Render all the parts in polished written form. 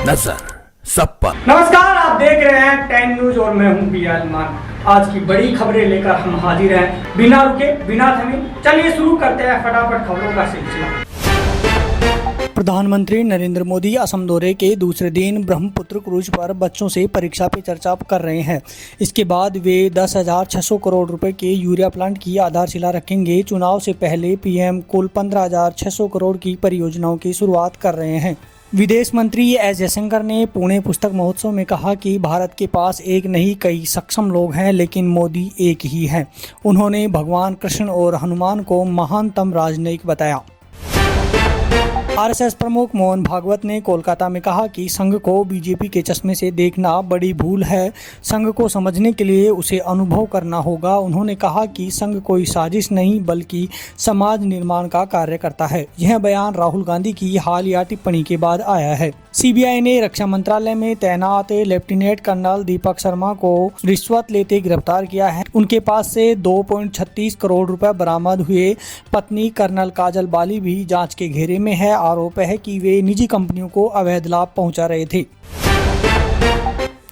नजर सब पर। नमस्कार, आप देख रहे हैं 10 न्यूज और मैं हूं बिलाल मान। आज की बड़ी खबरें लेकर हम हाजिर हैं, बिना रुके बिना थमे। चलिए शुरू करते हैं फटाफट खबरों का सिलसिला। प्रधानमंत्री नरेंद्र मोदी असम दौरे के दूसरे दिन ब्रह्मपुत्र क्रूज पर बच्चों से परीक्षा पे चर्चा कर रहे हैं। इसके बाद वे 10,600 करोड़ रुपए के यूरिया प्लांट की आधारशिला रखेंगे। चुनाव से पहले पीएम कुल 15,600 करोड़ की परियोजनाओं की शुरुआत कर रहे हैं। विदेश मंत्री एस जयशंकर ने पुणे पुस्तक महोत्सव में कहा कि भारत के पास एक नहीं कई सक्षम लोग हैं, लेकिन मोदी एक ही हैं। उन्होंने भगवान कृष्ण और हनुमान को महानतम राजनयिक बताया। आरएसएस प्रमुख मोहन भागवत ने कोलकाता में कहा कि संघ को बीजेपी के चश्मे से देखना बड़ी भूल है। संघ को समझने के लिए उसे अनुभव करना होगा। उन्होंने कहा कि संघ कोई साजिश नहीं बल्कि समाज निर्माण का कार्य करता है। यह बयान राहुल गांधी की हालिया टिप्पणी के बाद आया है। सीबीआई ने रक्षा मंत्रालय में तैनात लेफ्टिनेंट कर्नल दीपक शर्मा को रिश्वत लेते गिरफ्तार किया है। उनके पास से 2.36 करोड़ रुपए बरामद हुए। पत्नी कर्नल काजल बाली भी जांच के घेरे में है। आरोप है कि वे निजी कंपनियों को अवैध लाभ पहुंचा रहे थे।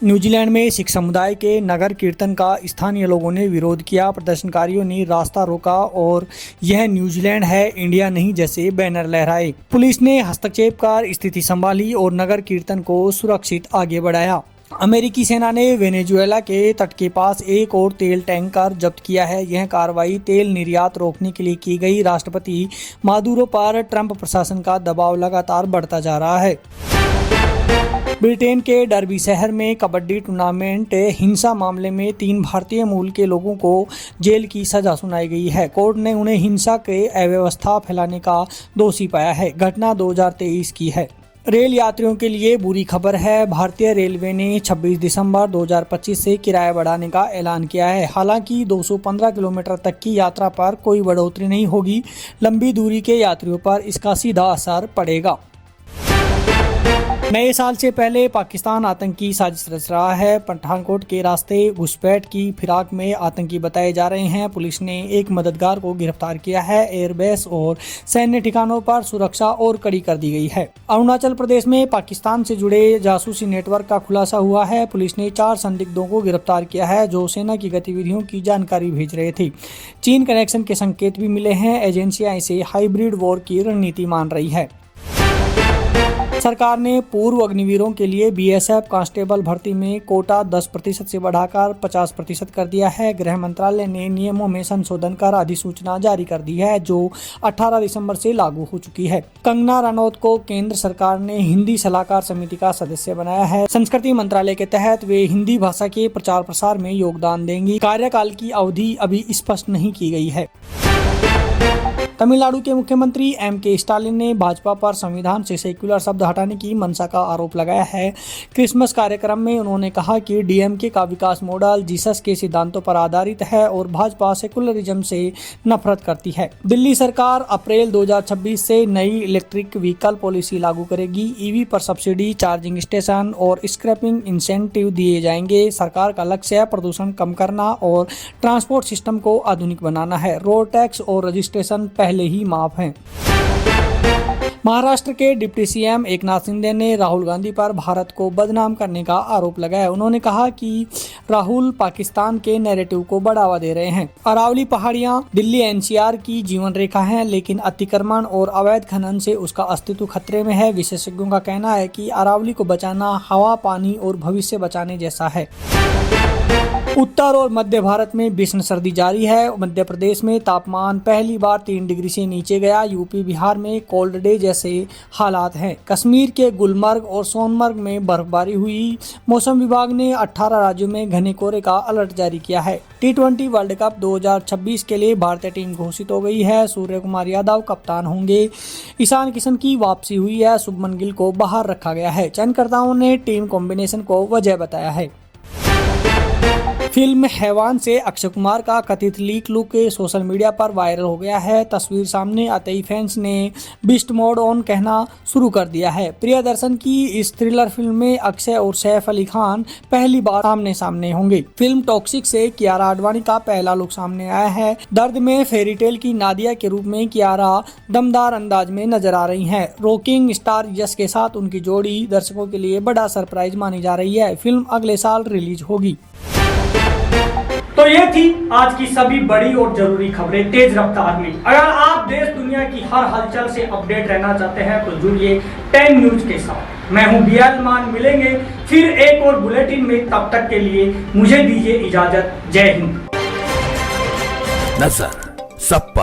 न्यूजीलैंड में सिख समुदाय के नगर कीर्तन का स्थानीय लोगों ने विरोध किया। प्रदर्शनकारियों ने रास्ता रोका और यह न्यूजीलैंड है, इंडिया नहीं जैसे बैनर लहराए। पुलिस ने हस्तक्षेप कर स्थिति संभाली और नगर कीर्तन को सुरक्षित आगे बढ़ाया। अमेरिकी सेना ने वेनेजुएला के तट के पास एक और तेल टैंकर जब्त किया है। यह कार्रवाई तेल निर्यात रोकने के लिए की गई। राष्ट्रपति मादुरो पर ट्रंप प्रशासन का दबाव लगातार बढ़ता जा रहा है। ब्रिटेन के डर्बी शहर में कबड्डी टूर्नामेंट हिंसा मामले में 3 भारतीय मूल के लोगों को जेल की सजा सुनाई गई है। कोर्ट ने उन्हें हिंसा के अव्यवस्था फैलाने का दोषी पाया है। घटना 2023 की है। रेल यात्रियों के लिए बुरी खबर है। भारतीय रेलवे ने 26 दिसंबर 2025 से किराया बढ़ाने का ऐलान किया है। हालांकि 215 किलोमीटर तक की यात्रा पर कोई बढ़ोतरी नहीं होगी। लंबी दूरी के यात्रियों पर इसका सीधा असर पड़ेगा। नए साल से पहले पाकिस्तान आतंकी साजिश रच रहा है। पठानकोट के रास्ते घुसपैठ की फिराक में आतंकी बताए जा रहे हैं। पुलिस ने एक मददगार को गिरफ्तार किया है। एयरबेस और सैन्य ठिकानों पर सुरक्षा और कड़ी कर दी गई है। अरुणाचल प्रदेश में पाकिस्तान से जुड़े जासूसी नेटवर्क का खुलासा हुआ है। पुलिस ने 4 संदिग्धों को गिरफ्तार किया है जो सेना की गतिविधियों की जानकारी भेज रहे थे। चीन कनेक्शन के संकेत भी मिले हैं। एजेंसियां इसे हाइब्रिड वॉर की रणनीति मान रही है। सरकार ने पूर्व अग्निवीरों के लिए बीएसएफ कांस्टेबल भर्ती में कोटा 10% से बढ़ाकर 50% कर दिया है। गृह मंत्रालय ने नियमों में संशोधन कर अधिसूचना जारी कर दी है जो 18 दिसंबर से लागू हो चुकी है। कंगना रनौत को केंद्र सरकार ने हिंदी सलाहकार समिति का सदस्य बनाया है। संस्कृति मंत्रालय के तहत वे हिंदी भाषा के प्रचार प्रसार में योगदान देंगी। कार्यकाल की अवधि अभी स्पष्ट नहीं की गई है। तमिलनाडु के मुख्यमंत्री एम.के. स्टालिन ने भाजपा पर संविधान से सेक्युलर शब्द हटाने की मंशा का आरोप लगाया है। क्रिसमस कार्यक्रम में उन्होंने कहा कि डीएमके का विकास मॉडल जीसस के सिद्धांतों पर आधारित है और भाजपा सेकुलरिज्म से नफरत करती है। दिल्ली सरकार अप्रैल 2026 से नई इलेक्ट्रिक व्हीकल पॉलिसी लागू करेगी। ईवी पर सब्सिडी, चार्जिंग स्टेशन और स्क्रैपिंग इंसेंटिव दिए जाएंगे। सरकार का लक्ष्य प्रदूषण कम करना और ट्रांसपोर्ट सिस्टम को आधुनिक बनाना है। रोड टैक्स और रजिस्ट्रेशन पहले ही माफ हैं। महाराष्ट्र के डिप्टी सीएम एकनाथ शिंदे ने राहुल गांधी पर भारत को बदनाम करने का आरोप लगाया। उन्होंने कहा कि राहुल पाकिस्तान के नैरेटिव को बढ़ावा दे रहे हैं। अरावली पहाड़ियां दिल्ली एनसीआर की जीवन रेखा हैं, लेकिन अतिक्रमण और अवैध खनन से उसका अस्तित्व खतरे में है। विशेषज्ञों का कहना है कि अरावली को बचाना हवा, पानी और भविष्य बचाने जैसा है। उत्तर और मध्य भारत में भीषण सर्दी जारी है। मध्य प्रदेश में तापमान पहली बार 3 डिग्री से नीचे गया। यूपी बिहार में कोल्ड डे जैसे हालात हैं। कश्मीर के गुलमर्ग और सोनमर्ग में बर्फबारी हुई। मौसम विभाग ने 18 राज्यों में घने कोहरे का अलर्ट जारी किया है। T20 वर्ल्ड कप 2026 के लिए भारतीय टीम घोषित हो गई है। सूर्य कुमार यादव कप्तान होंगे। ईशान किशन की वापसी हुई है। शुभमन गिल को बाहर रखा गया है। चयनकर्ताओं ने टीम कॉम्बिनेशन को वजह बताया है। फिल्म हैवान से अक्षय कुमार का कथित लीक लुक सोशल मीडिया पर वायरल हो गया है। तस्वीर सामने आते ही फैंस ने बीस्ट मोड ऑन कहना शुरू कर दिया है। प्रियदर्शन की इस थ्रिलर फिल्म में अक्षय और सैफ अली खान पहली बार आमने सामने होंगे। फिल्म टॉक्सिक से कियारा आडवाणी का पहला लुक सामने आया है। दर्द में फेरी टेल की नादिया के रूप में कियारा दमदार अंदाज में नजर आ रही हैं। रॉकिंग स्टार यश के साथ उनकी जोड़ी दर्शकों के लिए बड़ा सरप्राइज मानी जा रही है। फिल्म अगले साल रिलीज होगी। तो ये थी आज की सभी बड़ी और जरूरी खबरें तेज रफ्तार में। अगर आप देश दुनिया की हर हलचल से अपडेट रहना चाहते हैं तो जुड़िए 10 न्यूज के साथ। मैं हूं बियाल मान, मिलेंगे फिर एक और बुलेटिन में। तब तक के लिए मुझे दीजिए इजाजत। जय हिंद। नजर सब